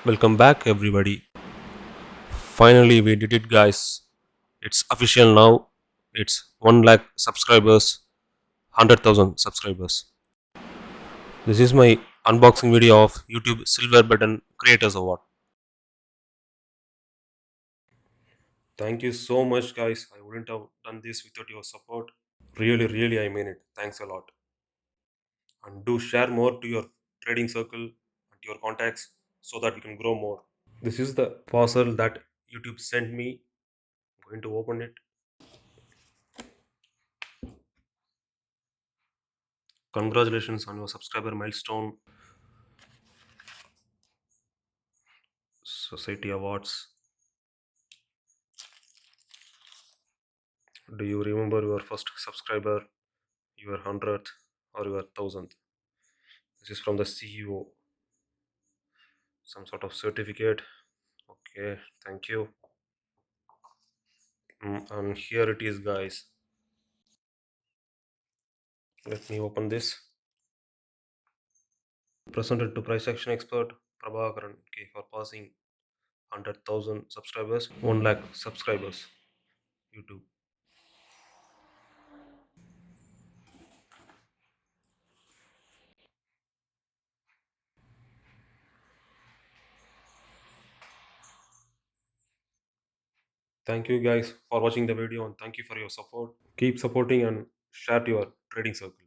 Welcome back, everybody. Finally, we did it, guys. It's official now. It's 1 lakh subscribers, 100,000 subscribers. This is my unboxing video of YouTube Silver Button Creators Award. Thank you so much, guys. I wouldn't have done this without your support. Really, really, I mean it. Thanks a lot. And do share more to your trading circle and to your contacts so that we can grow more. This is the parcel that YouTube sent me. I'm going to open it. Congratulations on your subscriber milestone. Society awards. Do you remember your first subscriber, your 100th, or your 1000th? This is from the CEO. Some sort of certificate. Okay, thank you. And here it is, guys. Let me open this. Presented to price action expert Prabhakaran K for passing 100,000 subscribers, 1 lakh subscribers. YouTube. Thank you guys for watching the video and thank you for your support. Keep supporting and share to your trading circle.